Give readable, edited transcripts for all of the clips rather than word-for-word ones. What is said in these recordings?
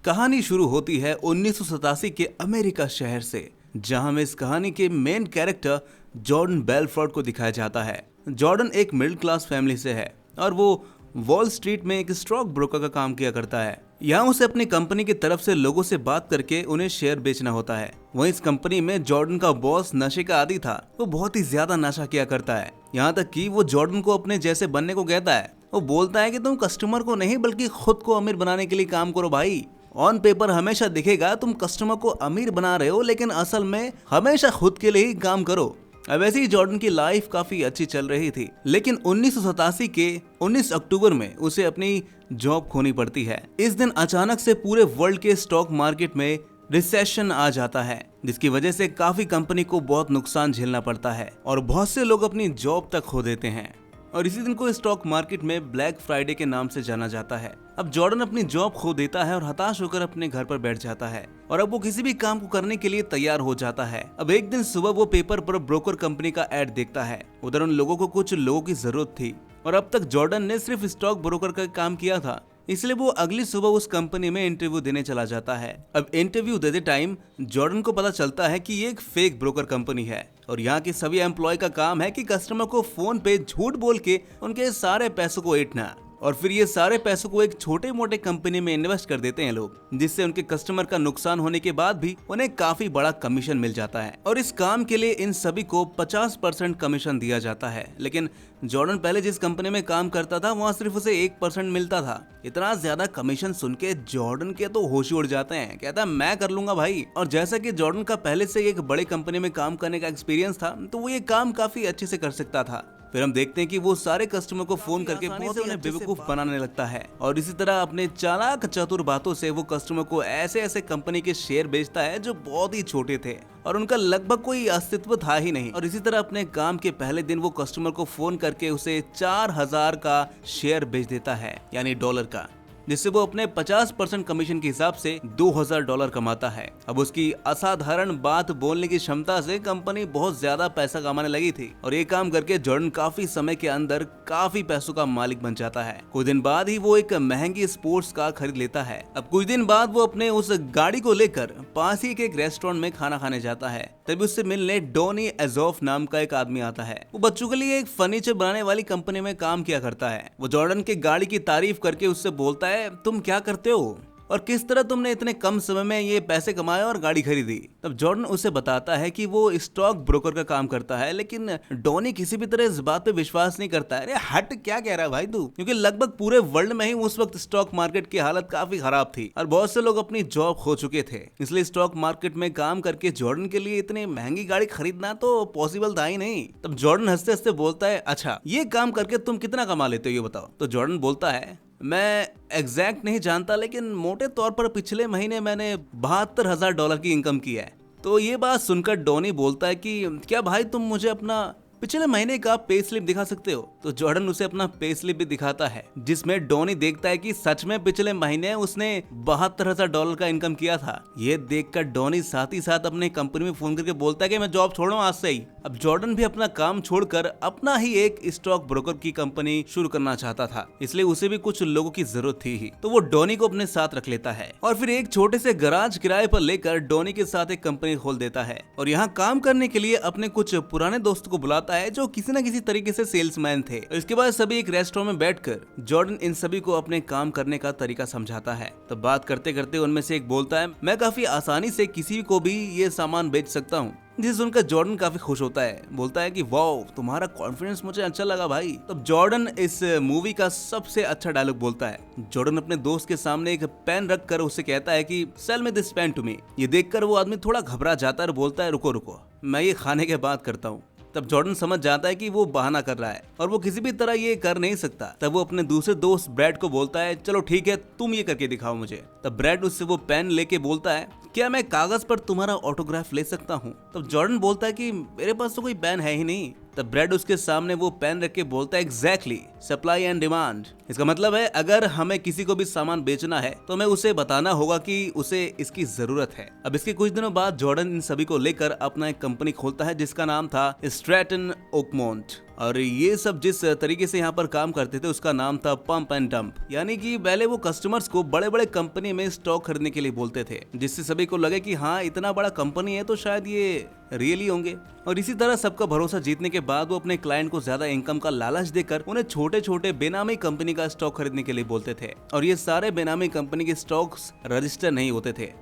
कहानी शुरू होती है 1987 के अमेरिका शहर से, जहां में इस कहानी के मेन कैरेक्टर जॉर्डन बेलफोर्ड को दिखाया जाता है। जॉर्डन एक मिडिल क्लास फैमिली से है और वो वॉल स्ट्रीट में एक स्टॉक ब्रोकर का काम किया करता है। यहाँ उसे अपनी कंपनी की तरफ से लोगों से बात करके उन्हें शेयर बेचना होता है। वहीं इस कंपनी में जॉर्डन का बॉस नशे का आदी था। वो बहुत ही ज्यादा नशा किया करता है, यहाँ तक कि वो जॉर्डन को अपने जैसे बनने को कहता है। वो बोलता है कि तुम कस्टमर को नहीं बल्कि खुद को अमीर बनाने के लिए काम करो भाई। ऑन पेपर हमेशा दिखेगा तुम कस्टमर को अमीर बना रहे हो, लेकिन असल में हमेशा खुद के लिए ही काम करो। अब ऐसे ही जॉर्डन की लाइफ काफी अच्छी चल रही थी, लेकिन 1987 के 19 अक्टूबर में उसे अपनी जॉब खोनी पड़ती है। इस दिन अचानक से पूरे वर्ल्ड के स्टॉक मार्केट में रिसेशन आ जाता है, जिसकी वजह से काफी कंपनी को बहुत नुकसान झेलना पड़ता है और बहुत से लोग अपनी जॉब तक खो देते हैं। और इसी दिन को स्टॉक मार्केट में ब्लैक फ्राइडे के नाम से जाना जाता है। अब जॉर्डन अपनी जॉब खो देता है और हताश होकर अपने घर पर बैठ जाता है और अब वो किसी भी काम को करने के लिए तैयार हो जाता है। अब एक दिन सुबह वो पेपर पर ब्रोकर कंपनी का ऐड देखता है। उधर उन लोगों को कुछ लोगों की जरूरत थी और अब तक जॉर्डन ने सिर्फ स्टॉक ब्रोकर का काम किया था, इसलिए वो अगली सुबह उस कंपनी में इंटरव्यू देने चला जाता है। अब इंटरव्यू देते टाइम जॉर्डन को पता चलता है कि ये एक फेक ब्रोकर कंपनी है और यहाँ के सभी एम्प्लॉय का काम है कि कस्टमर को फोन पे झूठ बोल के उनके सारे पैसों को ऐंठना और फिर ये सारे पैसों को एक छोटे मोटे कंपनी में इन्वेस्ट कर देते हैं लोग, जिससे उनके कस्टमर का नुकसान होने के बाद भी उन्हें काफी बड़ा कमीशन मिल जाता है। और इस काम के लिए इन सभी को 50% कमीशन दिया जाता है, लेकिन जॉर्डन पहले जिस कंपनी में काम करता था वहाँ सिर्फ उसे 1% मिलता था। इतना ज्यादा कमीशन सुन के जॉर्डन के तो होश उड़ जाते हैं, कहता है मैं कर लूंगा भाई। और जैसा कि जॉर्डन का पहले से एक बड़े कंपनी में काम करने का एक्सपीरियंस था, तो वो ये काम काफी अच्छे से कर सकता था। फिर हम देखते हैं कि वो सारे कस्टमर को फोन करके बहुत उन्हें बेवकूफ बनाने लगता है और इसी तरह अपने चालाक चतुर बातों से वो कस्टमर को ऐसे ऐसे कंपनी के शेयर बेचता है जो बहुत ही छोटे थे और उनका लगभग कोई अस्तित्व था ही नहीं। और इसी तरह अपने काम के पहले दिन वो कस्टमर को फोन करके उसे 4000 का शेयर बेच देता है, यानी डॉलर का, जिससे वो अपने 50% कमीशन के हिसाब से $2000 कमाता है। अब उसकी असाधारण बात बोलने की क्षमता से कंपनी बहुत ज्यादा पैसा कमाने लगी थी और ये काम करके जॉर्डन काफी समय के अंदर काफी पैसों का मालिक बन जाता है। कुछ दिन बाद ही वो एक महंगी स्पोर्ट्स कार खरीद लेता है। अब कुछ दिन बाद वो अपने उस गाड़ी को लेकर पास ही के एक रेस्टोरेंट में खाना खाने जाता है। तभी उससे मिलने डोनी एजोफ नाम का एक आदमी आता है। वो बच्चों के लिए एक फर्नीचर बनाने वाली कंपनी में काम किया करता है। वो जॉर्डन के गाड़ी की तारीफ करके उससे बोलता है तुम क्या करते हो और किस तरह तुमने इतने कम समय में ये पैसे कमाए और गाड़ी खरीदी। तब जॉर्डन उसे बताता है कि वो स्टॉक ब्रोकर का काम करता है, लेकिन डोनी किसी भी तरह इस बात पे विश्वास नहीं करता है। अरे हट, क्या कह रहा है भाई तू, क्योंकि लगभग पूरे वर्ल्ड में ही उस वक्त स्टॉक मार्केट की हालत काफी खराब थी और बहुत से लोग अपनी जॉब खो चुके थे। इसलिए स्टॉक मार्केट में काम करके जॉर्डन के लिए इतनी महंगी गाड़ी खरीदना तो पॉसिबल था ही नहीं। तब जॉर्डन हंसते हंसते बोलता है अच्छा ये काम करके तुम कितना कमा लेते हो ये बताओ। तो जॉर्डन बोलता है मैं एग्जैक्ट नहीं जानता, लेकिन मोटे तौर पर पिछले महीने मैंने $72,000 की इनकम की है। तो ये बात सुनकर डोनी बोलता है कि क्या भाई तुम मुझे अपना पिछले महीने का पे स्लिप दिखा सकते हो। तो जॉर्डन उसे अपना पे स्लिप भी दिखाता है, जिसमें डोनी देखता है कि सच में पिछले महीने उसने $72,000 का इनकम किया था। ये देखकर डोनी साथ ही साथ अपने कंपनी में फोन करके बोलता है कि मैं जॉब छोड़ रहा हूं आज से ही। अब जॉर्डन भी अपना काम छोड़कर अपना ही एक स्टॉक ब्रोकर की कंपनी शुरू करना चाहता था, इसलिए उसे भी कुछ लोगों की जरूरत थी ही। तो वो डोनी को अपने साथ रख लेता है और फिर एक छोटे से गराज किराए पर लेकर डोनी के साथ एक कंपनी खोल देता है और यहाँ काम करने के लिए अपने कुछ पुराने दोस्तों को बुलाता है जो किसी न किसी तरीके से सेल्समैन थे। इसके बाद सभी एक रेस्टोरेंट में बैठकर जॉर्डन इन सभी को अपने काम करने का तरीका समझाता है। तब बात करते करते उनमें से एक बोलता है मैं काफी आसानी से किसी को भी ये सामान बेच सकता हूँ, जिसे सुनकर जॉर्डन काफी खुश होता है। बोलता है कि वाओ तुम्हारा कॉन्फिडेंस मुझे अच्छा लगा भाई। तब जॉर्डन इस मूवी का सबसे अच्छा डायलॉग बोलता है। जॉर्डन अपने दोस्त के सामने एक पेन रख कर उसे कहता है कि sell me this pen to me. ये देखकर वो आदमी थोड़ा घबरा जाता है और बोलता है रुको रुको मैं ये खाने के बाद करता हूँ। तब जॉर्डन समझ जाता है कि वो बहाना कर रहा है और वो किसी भी तरह ये कर नहीं सकता। तब वो अपने दूसरे दोस्त ब्रैड को बोलता है चलो ठीक है तुम ये करके दिखाओ मुझे। तब ब्रैड उससे वो पेन लेके बोलता है क्या मैं कागज पर तुम्हारा ऑटोग्राफ ले सकता हूँ। तब जॉर्डन बोलता है कि मेरे पास तो कोई पेन है ही नहीं। तब ब्रैड उसके सामने वो पेन रख के बोलता है एग्जैक्टली सप्लाई एंड डिमांड। इसका मतलब है अगर हमें किसी को भी सामान बेचना है तो हमें उसे बताना होगा कि उसे इसकी जरूरत है। अब इसके कुछ दिनों बाद जॉर्डन इन सभी को लेकर अपना एक कंपनी खोलता है जिसका नाम था स्ट्रैटन ओकमोंट। और ये सब जिस तरीके से यहाँ पर काम करते थे उसका नाम था पंप एंड डंप, यानी कि पहले वो कस्टमर्स को बड़े बड़े कंपनी में स्टॉक खरीदने के लिए बोलते थे, जिससे सभी को लगे कि हाँ इतना बड़ा कंपनी है तो शायद ये रियली होंगे। और इसी तरह सबका भरोसा जीतने के बाद वो अपने क्लाइंट को ज्यादा इनकम का लालच देकर उन्हें छोटे छोटे बेनामी कंपनी का स्टॉक खरीदने के लिए बोलते थे। और ये सारे बेनामी कंपनी के स्टॉक्स रजिस्टर नहीं होते थे,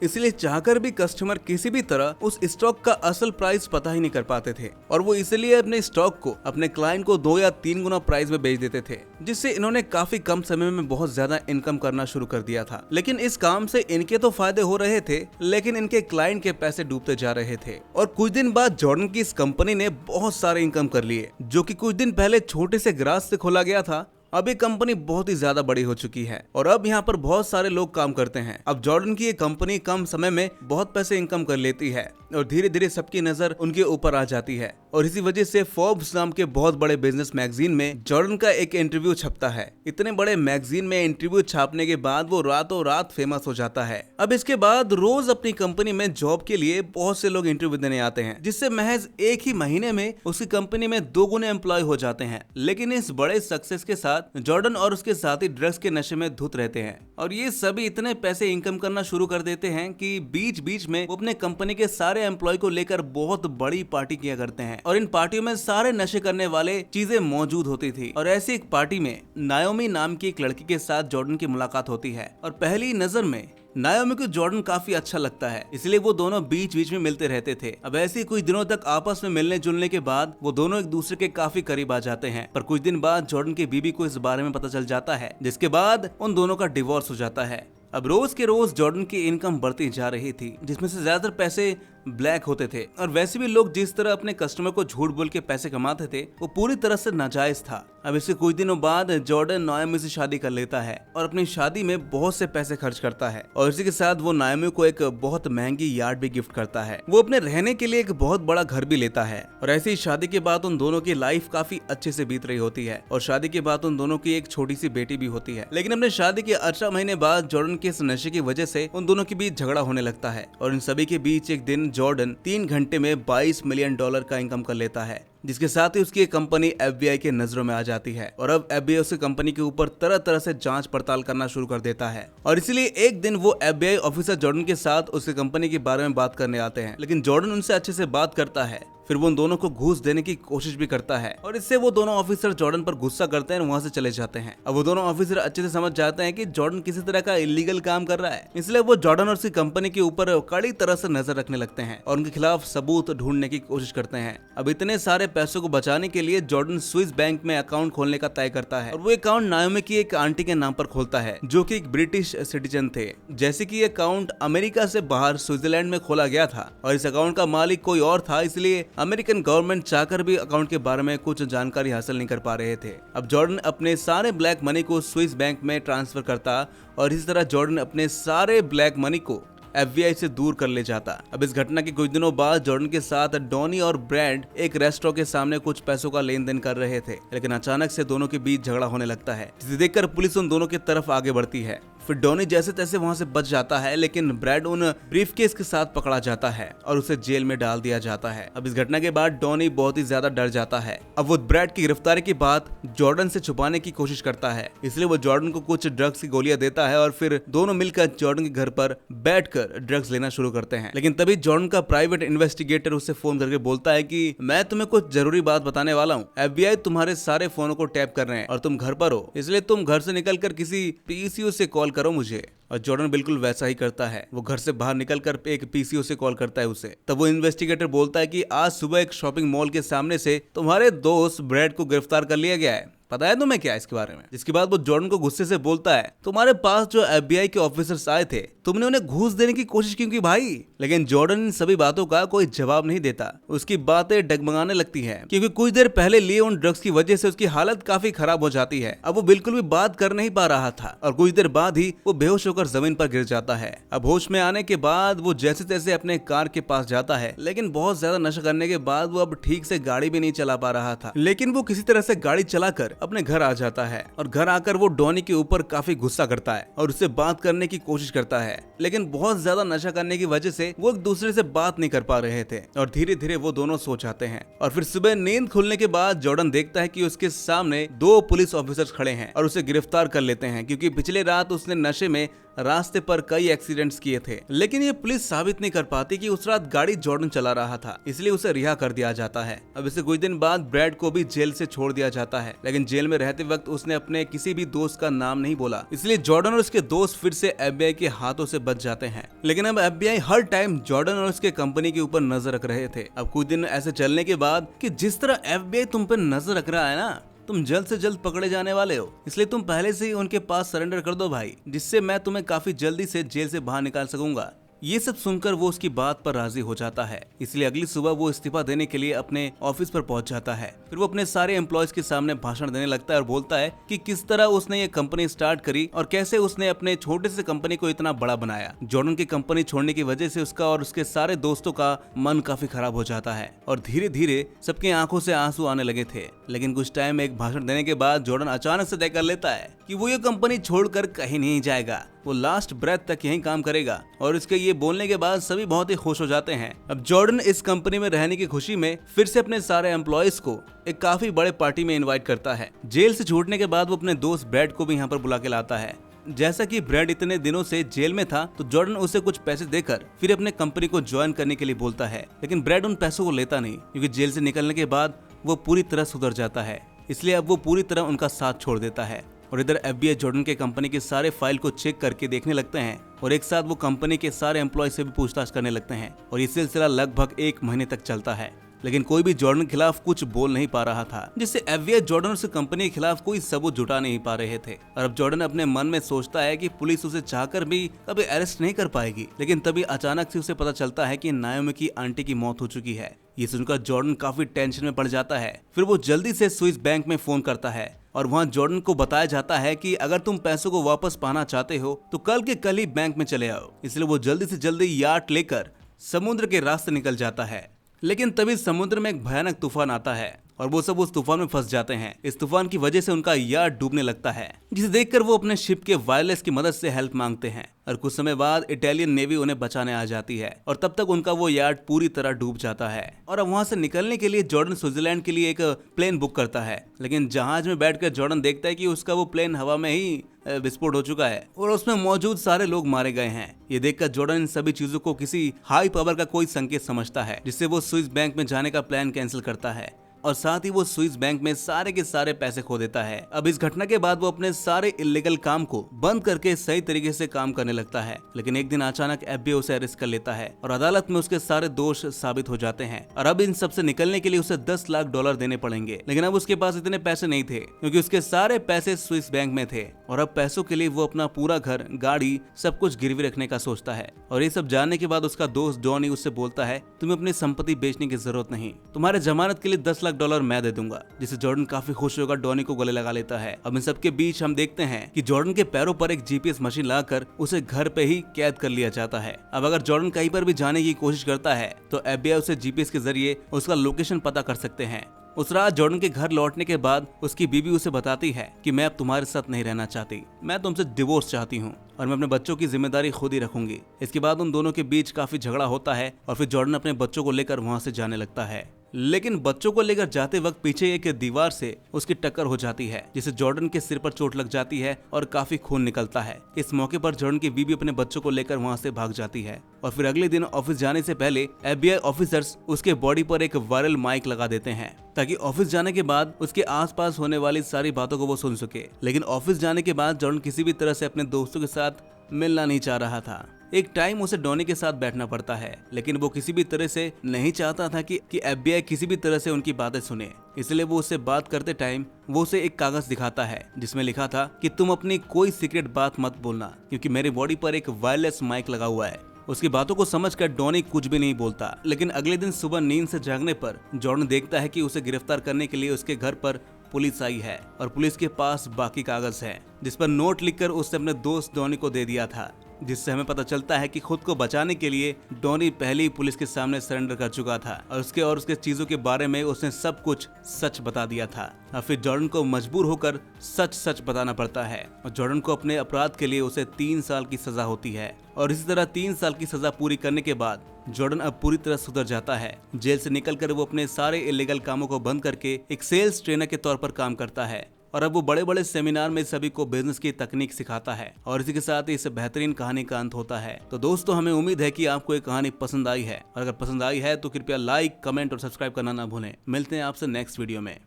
इसलिए चाहकर भी कस्टमर किसी भी तरह उस स्टॉक का असल प्राइस पता ही नहीं कर पाते थे, और वो इसलिए अपने स्टॉक को अपने क्लाइंट को 2 या 3 गुना प्राइस में बेच देते थे, जिससे इन्होंने काफी कम समय में बहुत ज्यादा इनकम करना शुरू कर दिया था। लेकिन इस काम से इनके तो फायदे हो रहे थे, लेकिन इनके क्लाइंट के पैसे डूबते जा रहे थे। और कुछ दिन बाद जॉर्डन की इस कंपनी ने बहुत सारे इनकम कर लिए, जो कि कुछ दिन पहले छोटे से गराज से खोला गया था। अब ये कंपनी बहुत ही ज्यादा बड़ी हो चुकी है और अब यहाँ पर बहुत सारे लोग काम करते हैं। अब जॉर्डन की ये कंपनी कम समय में बहुत पैसे इनकम कर लेती है और धीरे धीरे सबकी नजर उनके ऊपर आ जाती है। और इसी वजह से फोर्ब्स नाम के बहुत बड़े बिजनेस मैगजीन में जॉर्डन का एक इंटरव्यू छपता है। इतने बड़े मैगजीन में इंटरव्यू छापने के बाद वो रातों रात फेमस हो जाता है। अब इसके बाद रोज अपनी कंपनी में जॉब के लिए बहुत से लोग इंटरव्यू देने आते हैं, जिससे महज एक ही महीने में उसकी कंपनी में 2 गुने एम्प्लॉय हो जाते हैं। लेकिन इस बड़े सक्सेस के साथ जॉर्डन और उसके साथी ड्रग्स के नशे में धुत रहते हैं और ये सभी इतने पैसे इनकम करना शुरू कर देते हैं कि बीच बीच में वो अपने कंपनी के सारे एम्प्लॉय को लेकर बहुत बड़ी पार्टी किया करते हैं और इन पार्टियों में सारे नशे करने वाले चीजें मौजूद होती थी। और ऐसी एक पार्टी में नायोमी नाम की एक लड़की के साथ जॉर्डन की मुलाकात होती है और पहली नजर में नायोमी को जॉर्डन काफी अच्छा लगता है, इसलिए वो दोनों बीच बीच में मिलते रहते थे। अब ऐसे ही कुछ दिनों तक आपस में मिलने जुलने के बाद वो दोनों एक दूसरे के काफी करीब आ जाते हैं। पर कुछ दिन बाद जॉर्डन की बीवी को इस बारे में पता चल जाता है, जिसके बाद उन दोनों का डिवोर्स हो जाता है। अब रोज के रोज जॉर्डन की इनकम बढ़ती जा रही थी, जिसमें से ज्यादातर पैसे ब्लैक होते थे और वैसे भी लोग जिस तरह अपने कस्टमर को झूठ बोल के पैसे कमाते थे वो पूरी तरह से नाजायज था। अब इससे कुछ दिनों बाद जॉर्डन नायोमी से शादी कर लेता है और अपनी शादी में बहुत से पैसे खर्च करता है और इसी के साथ वो नायोमी को एक बहुत महंगी यार्ड भी गिफ्ट करता है। वो अपने रहने के लिए एक बहुत बड़ा घर भी लेता है और ऐसी ही शादी के बाद उन दोनों की लाइफ काफी अच्छे से बीत रही होती है और शादी के बाद उन दोनों की एक छोटी सी बेटी भी होती है। लेकिन अपने शादी के 18 महीने बाद जॉर्डन के इस नशे की वजह से उन दोनों के बीच झगड़ा होने लगता है और इन सभी के बीच एक दिन जॉर्डन 3 घंटे में $22 मिलियन का इनकम कर लेता है, जिसके साथ ही उसकी एक कंपनी FBI के नजरों में आ जाती है और अब FBI उसकी कंपनी के ऊपर तरह तरह से जांच पड़ताल करना शुरू कर देता है। और इसलिए एक दिन वो FBI ऑफिसर जॉर्डन के साथ उसकी कंपनी के बारे में बात करने आते हैं, लेकिन जॉर्डन उनसे अच्छे से बात करता है। फिर वो उन दोनों को घूस देने की कोशिश भी करता है और इससे वो दोनों ऑफिसर जॉर्डन पर गुस्सा करते हैं और वहाँ से चले जाते हैं। अब वो दोनों ऑफिसर अच्छे से समझ जाते हैं कि जॉर्डन किसी तरह का इलीगल काम कर रहा है, इसलिए वो जॉर्डन और उसकी कंपनी के ऊपर कड़ी तरह से नजर रखने लगते हैं और उनके खिलाफ सबूत ढूंढने की कोशिश करते हैं। अब इतने सारे पैसों को बचाने के लिए जॉर्डन स्विस बैंक में अकाउंट खोलने का तय करता है और वो अकाउंट नायोमी की एक आंटी के नाम पर खोलता है, जो कि एक ब्रिटिश सिटीजन थे। जैसे कि ये अकाउंट अमेरिका से बाहर स्विट्जरलैंड में खोला गया था और इस अकाउंट का मालिक कोई और था, इसलिए अमेरिकन गवर्नमेंट चाहकर भी अकाउंट के बारे में कुछ जानकारी हासिल नहीं कर पा रहे थे। अब जॉर्डन अपने सारे ब्लैक मनी को स्विस बैंक में ट्रांसफर करता और इसी तरह जॉर्डन अपने सारे ब्लैक मनी को FBI से दूर कर ले जाता। अब इस घटना के कुछ दिनों बाद जॉर्डन के साथ डॉनी और ब्रैड एक रेस्टोरेंट के सामने कुछ पैसों का लेन देन कर रहे थे, लेकिन अचानक से दोनों के बीच झगड़ा होने लगता है, जिसे देखकर पुलिस उन दोनों की तरफ आगे बढ़ती है। फिर डॉनी जैसे तैसे वहां से बच जाता है, लेकिन ब्रैड उन ब्रीफकेस के साथ पकड़ा जाता है और उसे जेल में डाल दिया जाता है। अब इस घटना के बाद डॉनी बहुत ही ज्यादा डर जाता है। अब वो ब्रैड की गिरफ्तारी की बात जॉर्डन से छुपाने की कोशिश करता है, इसलिए वो जॉर्डन को कुछ ड्रग्स की गोलियां देता है और फिर दोनों मिलकर जॉर्डन के घर पर बैठकर ड्रग्स लेना शुरू करते हैं। लेकिन तभी जॉर्डन का प्राइवेट इन्वेस्टिगेटर उससे फोन करके बोलता है कि मैं तुम्हें कुछ जरूरी बात बताने वाला हूँ। FBI तुम्हारे सारे फोनों को टैप कर रहे हैं और तुम घर पर हो, इसलिए तुम घर से निकलकर किसी PCO से कॉल करो मुझे। और जॉर्डन बिल्कुल वैसा ही करता है। वो घर से बाहर निकलकर एक PCO से कॉल करता है उसे। तब वो इन्वेस्टिगेटर बोलता है कि आज सुबह एक शॉपिंग मॉल के सामने से तुम्हारे दोस्त ब्रैड को गिरफ्तार कर लिया गया है, पता है तुम्हें क्या इसके बारे में? जिसके बाद वो जॉर्डन को गुस्से से बोलता है, तुम्हारे पास जो FBI के ऑफिसर्स आए थे, तुमने उन्हें घूस देने की कोशिश क्यों की भाई? लेकिन जॉर्डन इन सभी बातों का कोई जवाब नहीं देता। उसकी बातें डगमगाने लगती हैं, क्योंकि कुछ देर पहले लिए उन ड्रग्स की वजह से उसकी हालत काफी खराब हो जाती है। अब वो बिल्कुल भी बात कर नहीं पा रहा था और कुछ देर बाद ही वो बेहोश होकर जमीन पर गिर जाता है। अब होश में आने के बाद वो जैसे तैसे अपने कार के पास जाता है, लेकिन बहुत ज्यादा नशा करने के बाद वो अब ठीक से गाड़ी भी नहीं चला पा रहा था। लेकिन वो किसी तरह से गाड़ी चलाकर अपने घर आ जाता है और घर आकर वो डॉनी के ऊपर काफी गुस्सा करता है और उससे बात करने की कोशिश करता है, लेकिन बहुत ज्यादा नशा करने की वजह से वो एक दूसरे से बात नहीं कर पा रहे थे और धीरे धीरे वो दोनों सो जाते हैं। और फिर सुबह नींद खुलने के बाद जॉर्डन देखता है कि उसके सामने 2 पुलिस ऑफिसर्स खड़े हैं और उसे गिरफ्तार कर लेते हैं, क्योंकि पिछले रात उसने नशे में रास्ते पर कई एक्सीडेंट्स किए थे। लेकिन ये पुलिस साबित नहीं कर पाती कि उस रात गाड़ी जॉर्डन चला रहा था, इसलिए उसे रिहा कर दिया जाता है। अब इससे कुछ दिन बाद ब्रैड को भी जेल से छोड़ दिया जाता है, लेकिन जेल में रहते वक्त उसने अपने किसी भी दोस्त का नाम नहीं बोला, इसलिए जॉर्डन और उसके दोस्त फिर से FBI के हाथों से बच जाते हैं। लेकिन अब FBI हर टाइम जॉर्डन और उसके कंपनी के ऊपर नजर रख रहे थे। अब कुछ दिन ऐसे चलने के बाद कि जिस तरह FBI तुम पे नजर रख रहा है ना, तुम जल्द से जल्द पकड़े जाने वाले हो, इसलिए तुम पहले से ही उनके पास सरेंडर कर दो भाई, जिससे मैं तुम्हें काफी जल्दी से जेल से बाहर निकाल सकूंगा। ये सब सुनकर वो उसकी बात पर राजी हो जाता है, इसलिए अगली सुबह वो इस्तीफा देने के लिए अपने ऑफिस पर पहुंच जाता है। फिर वो अपने सारे एम्प्लॉयज के सामने भाषण देने लगता है और बोलता है कि किस तरह उसने ये कंपनी स्टार्ट करी और कैसे उसने अपने छोटे से कंपनी को इतना बड़ा बनाया। जॉर्डन की कंपनी छोड़ने की वजह से उसका और उसके सारे दोस्तों का मन काफी खराब हो जाता है और धीरे धीरे सबकी आंखों से आंसू आने लगे थे। लेकिन कुछ टाइम एक भाषण देने के बाद जॉर्डन अचानक से तय कर लेता है कि वो ये कंपनी छोड़कर कहीं नहीं जाएगा, वो लास्ट ब्रेथ तक यहीं काम करेगा। और इसके ये बोलने के बाद सभी बहुत ही खुश हो जाते हैं। अब जॉर्डन इस कंपनी में रहने की खुशी में फिर से अपने सारे एम्प्लॉयज को एक काफी बड़े पार्टी में इनवाइट करता है। जेल से छूटने के बाद वो अपने दोस्त ब्रैड को भी यहाँ पर बुला के लाता है। जैसा कि ब्रैड इतने दिनों से जेल में था, तो जॉर्डन उसे कुछ पैसे देकर फिर अपने कंपनी को ज्वाइन करने के लिए बोलता है, लेकिन ब्रैड उन पैसों को लेता नहीं, क्योंकि जेल से निकलने के बाद वो पूरी तरह सुधर जाता है, इसलिए अब वो पूरी तरह उनका साथ छोड़ देता है। और इधर FBI जॉर्डन के कंपनी के सारे फाइल को चेक करके देखने लगते हैं और एक साथ वो कंपनी के सारे एम्प्लॉय से भी पूछताछ करने लगते हैं और ये सिलसिला लगभग 1 महीने तक चलता है। लेकिन कोई भी जॉर्डन के खिलाफ कुछ बोल नहीं पा रहा था, जिससे FBI जॉर्डन और कंपनी के खिलाफ कोई सबूत जुटा नहीं पा रहे थे। और अब जॉर्डन अपने मन में सोचता है कि पुलिस उसे चाहकर भी कभी अरेस्ट नहीं कर पाएगी। लेकिन तभी अचानक से उसे पता चलता है कि नाओमी की आंटी की मौत हो चुकी है। ये सुनकर जॉर्डन काफी टेंशन में पड़ जाता है। फिर वो जल्दी से स्विस बैंक में फोन करता है और वहाँ जॉर्डन को बताया जाता है कि अगर तुम पैसों को वापस पाना चाहते हो तो कल के कल ही बैंक में चले आओ। इसलिए वो जल्दी से जल्दी याट लेकर समुद्र के रास्ते निकल जाता है। लेकिन तभी समुद्र में एक भयानक तूफान आता है और वो सब उस तूफान में फंस जाते हैं। इस तूफान की वजह से उनका याट डूबने लगता है, जिसे देखकर वो अपने शिप के वायरलेस की मदद से हेल्प मांगते हैं और कुछ समय बाद इटालियन नेवी उन्हें बचाने आ जाती है और तब तक उनका वो याट पूरी तरह डूब जाता है। और अब वहाँ से निकलने के लिए जॉर्डन स्विट्जरलैंड के लिए एक प्लेन बुक करता है, लेकिन जहाज में बैठकर जॉर्डन देखता है कि उसका वो प्लेन हवा में ही विस्फोट हो चुका है और उसमें मौजूद सारे लोग मारे गए हैं। ये देखकर जॉर्डन इन सभी चीजों को किसी हाई पावर का कोई संकेत समझता है, जिससे वो स्विस बैंक में जाने का प्लान कैंसिल करता है और साथ ही वो स्विस बैंक में सारे के सारे पैसे खो देता है। अब इस घटना के बाद वो अपने सारे इलीगल काम को बंद करके सही तरीके से काम करने लगता है। लेकिन एक दिन अचानक FBI उसे अरेस्ट कर लेता है और अदालत में उसके सारे दोष साबित हो जाते हैं और अब इन सब से निकलने के लिए उसे $10 लाख देने पड़ेंगे। लेकिन अब उसके पास इतने पैसे नहीं थे, क्योंकि उसके सारे पैसे स्विस बैंक में थे और अब पैसों के लिए वो अपना पूरा घर, गाड़ी, सब कुछ गिरवी रखने का सोचता है। और ये सब जानने के बाद उसका दोस्त डॉनी उससे बोलता है, तुम्हें अपनी संपत्ति बेचने की जरूरत नहीं, तुम्हारे जमानत के लिए $10 लाख मैं दे दूंगा, जिससे जॉर्डन काफी खुश होकर डॉनी को गले लगा लेता है। अब इन सबके बीच हम देखते हैं कि जॉर्डन के पैरों पर एक GPS मशीन लगाकर उसे घर पे ही कैद कर लिया जाता है। अब अगर जॉर्डन कहीं पर भी जाने की कोशिश करता है तो FBI उसे GPS के जरिए उसका लोकेशन पता कर सकते हैं। उस रात जॉर्डन के घर लौटने के बाद उसकी बीवी उसे बताती है कि मैं अब तुम्हारे साथ नहीं रहना चाहती, मैं तुमसे डिवोर्स चाहती हूँ और मैं अपने बच्चों की जिम्मेदारी खुद ही रखूंगी। इसके बाद उन दोनों के बीच काफी झगड़ा होता है और फिर जॉर्डन अपने बच्चों को लेकर वहाँ से जाने लगता है। लेकिन बच्चों को लेकर जाते वक्त पीछे एक दीवार से उसकी टक्कर हो जाती है, जिससे जॉर्डन के सिर पर चोट लग जाती है और काफी खून निकलता है। इस मौके पर जॉर्डन की बीवी अपने बच्चों को लेकर वहाँ से भाग जाती है और फिर अगले दिन ऑफिस जाने से पहले FBI ऑफिसर्स उसके बॉडी पर एक वायरल माइक लगा देते हैं, ताकि ऑफिस जाने के बाद उसके आसपास होने वाली सारी बातों को वो सुन सके। लेकिन ऑफिस जाने के बाद जॉर्डन किसी भी तरह से अपने दोस्तों के साथ मिलना नहीं चाह रहा था। एक टाइम उसे डॉनी के साथ बैठना पड़ता है, लेकिन वो किसी भी तरह से नहीं चाहता था कि FBI किसी भी तरह से उनकी बातें सुने। इसलिए वो उससे बात करते टाइम वो उसे एक कागज दिखाता है, जिसमें लिखा था कि तुम अपनी कोई सीक्रेट बात मत बोलना, क्योंकि मेरी बॉडी पर एक वायरलेस माइक लगा हुआ है। उसकी बातों को समझकर डॉनी कुछ भी नहीं बोलता। लेकिन अगले दिन सुबह नींद से जागने पर जॉर्डन देखता है कि उसे गिरफ्तार करने के लिए उसके घर पर पुलिस आई है और पुलिस के पास बाकी कागज है, जिस पर नोट लिखकर उसने अपने दोस्त डॉनी को दे दिया था। जिससे हमें पता चलता है कि खुद को बचाने के लिए डॉनी पहले ही पुलिस के सामने सरेंडर कर चुका था और उसके चीजों के बारे में उसने सब कुछ सच बता दिया था। और फिर जॉर्डन को मजबूर होकर सच बताना पड़ता है और जॉर्डन को अपने अपराध के लिए उसे 3 साल की सजा होती है। और इसी तरह 3 साल की सजा पूरी करने के बाद जॉर्डन अब पूरी तरह सुधर जाता है। जेल से निकलकर वो अपने सारे इलीगल कामों को बंद करके एक सेल्स ट्रेनर के तौर पर काम करता है और अब वो बड़े सेमिनार में सभी को बिजनेस की तकनीक सिखाता है। और इसी के साथ ही इस बेहतरीन कहानी का अंत होता है। तो दोस्तों, हमें उम्मीद है कि आपको ये कहानी पसंद आई है और अगर पसंद आई है तो कृपया लाइक, कमेंट और सब्सक्राइब करना ना भूलें। मिलते हैं आपसे नेक्स्ट वीडियो में।